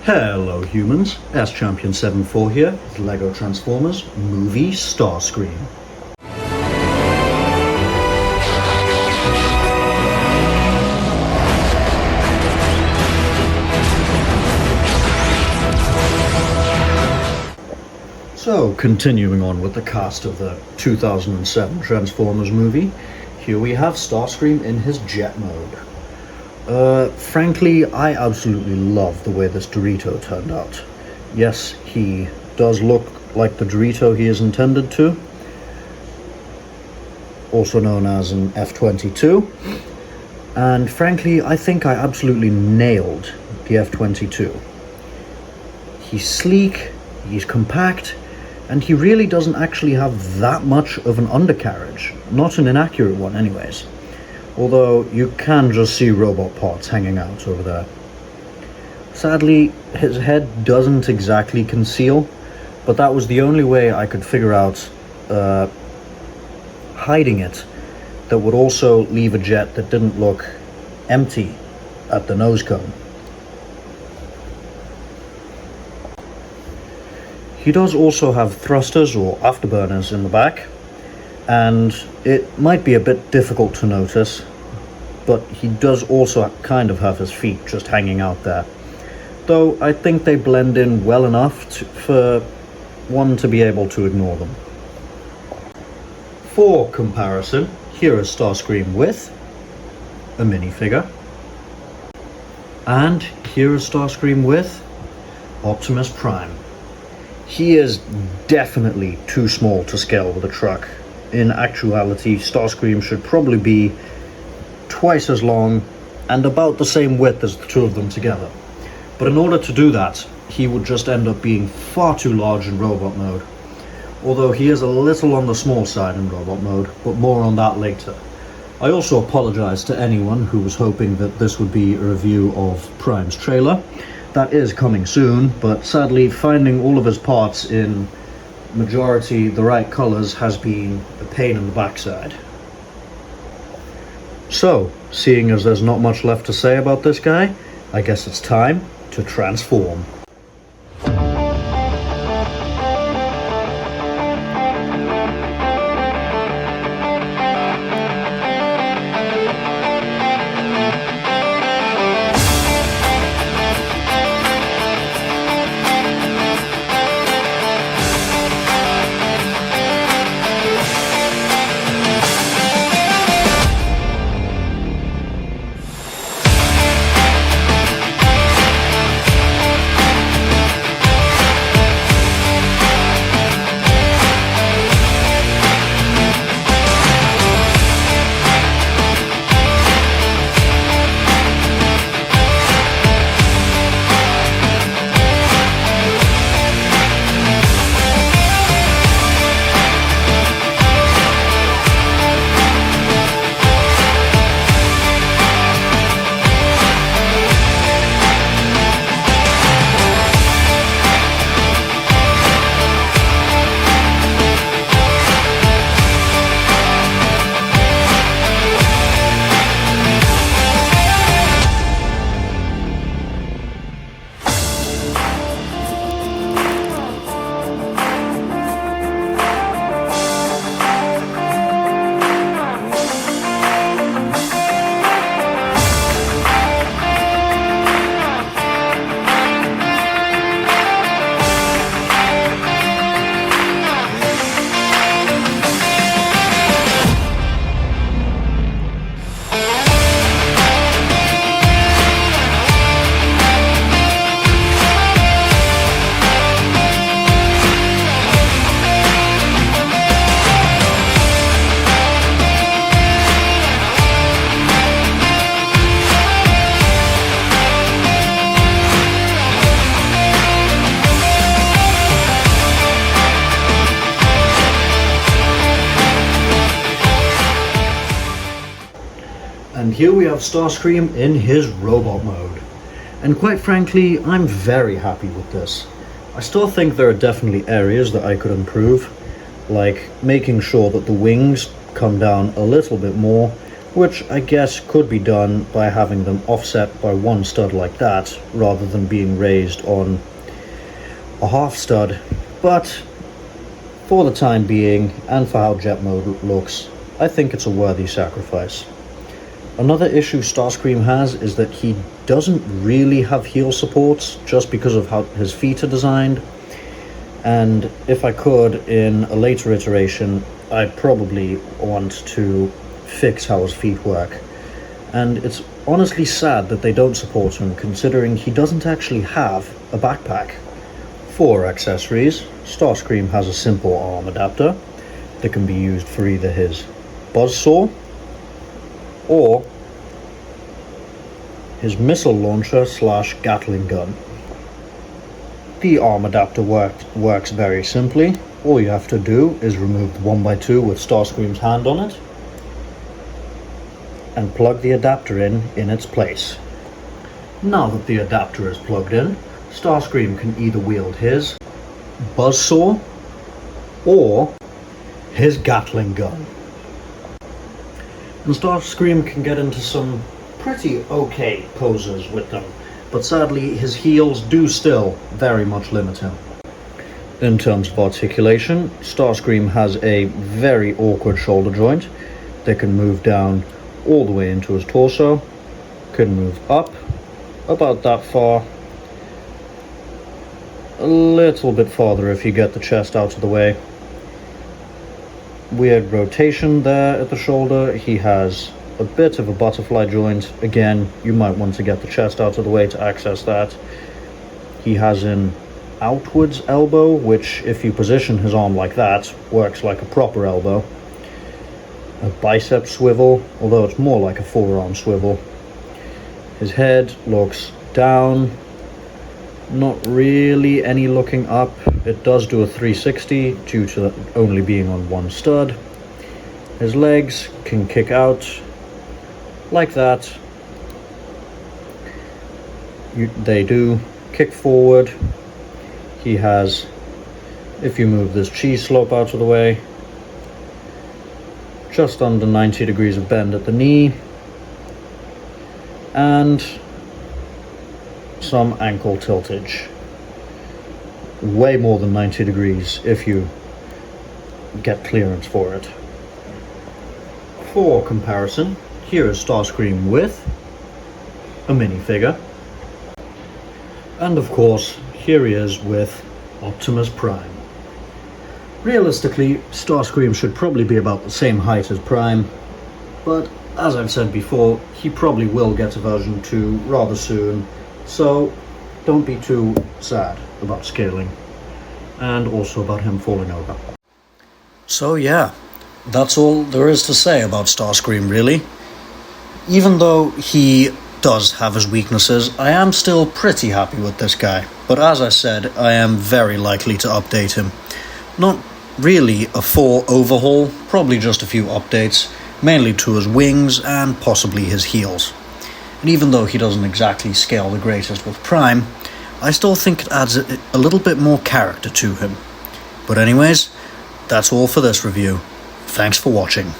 Hello humans, S-Champion74 here with LEGO Transformers movie Starscream. So, continuing on with the cast of the 2007 Transformers movie, here we have Starscream in his jet mode. Frankly, I absolutely love the way this Dorito turned out. Yes, he does look like the Dorito he is intended to, also known as an F-22, and frankly, I think I absolutely nailed the F-22. He's sleek, he's compact, and he really doesn't actually have that much of an undercarriage, not an inaccurate one anyways. Although you can just see robot parts hanging out over there. Sadly, his head doesn't exactly conceal, but that was the only way I could figure out hiding it that would also leave a jet that didn't look empty at the nose cone. He does also have thrusters or afterburners in the back, and it might be a bit difficult to notice, but he does also kind of have his feet just hanging out there. Though I think they blend in well enough for one to be able to ignore them. For comparison, here is Starscream with a minifigure, and here is Starscream with Optimus Prime. He is definitely too small to scale with a truck. In actuality, Starscream should probably be twice as long and about the same width as the two of them together. But in order to do that, he would just end up being far too large in robot mode. Although he is a little on the small side in robot mode, but more on that later. I also apologize to anyone who was hoping that this would be a review of Prime's trailer. That is coming soon, but sadly finding all of his parts in majority the right colors has been a pain in the backside. So, seeing as there's not much left to say about this guy, I guess it's time to transform. And here we have Starscream in his robot mode. And quite frankly, I'm very happy with this. I still think there are definitely areas that I could improve, like making sure that the wings come down a little bit more, which I guess could be done by having them offset by one stud like that, rather than being raised on a half stud. But for the time being, and for how jet mode looks, I think it's a worthy sacrifice. Another issue Starscream has is that he doesn't really have heel supports, just because of how his feet are designed. And if I could, in a later iteration, I'd probably want to fix how his feet work. And it's honestly sad that they don't support him, considering he doesn't actually have a backpack. For accessories, Starscream has a simple arm adapter that can be used for either his buzzsaw or his missile launcher / Gatling gun. The arm adapter works very simply. All you have to do is remove the 1x2 with Starscream's hand on it and plug the adapter in its place. Now that the adapter is plugged in, Starscream can either wield his buzzsaw or his Gatling gun. And Starscream can get into some pretty okay poses with them, but sadly his heels do still very much limit him. In terms of articulation, Starscream has a very awkward shoulder joint that can move down all the way into his torso, can move up about that far, a little bit farther if you get the chest out of the way. Weird rotation there at the shoulder. He has a bit of a butterfly joint. Again, you might want to get the chest out of the way to access that. He has an outwards elbow, which if you position his arm like that, works like a proper elbow. A bicep swivel, although it's more like a forearm swivel. His head looks down, not really any looking up. It does do a 360 due to only being on one stud. His legs can kick out like that. They do kick forward. He has, if you move this cheese slope out of the way, just under 90 degrees of bend at the knee, and some ankle tiltage. Way more than 90 degrees if you get clearance for it. For comparison, here is Starscream with a minifigure. And of course, here he is with Optimus Prime. Realistically, Starscream should probably be about the same height as Prime, but as I've said before, he probably will get a version 2 rather soon, so don't be too sad about scaling, and also about him falling over. So yeah, that's all there is to say about Starscream, really. Even though he does have his weaknesses, I am still pretty happy with this guy, but as I said, I am very likely to update him. Not really a full overhaul, probably just a few updates, mainly to his wings and possibly his heels. And even though he doesn't exactly scale the greatest with Prime, I still think it adds a little bit more character to him. But anyways, that's all for this review. Thanks for watching.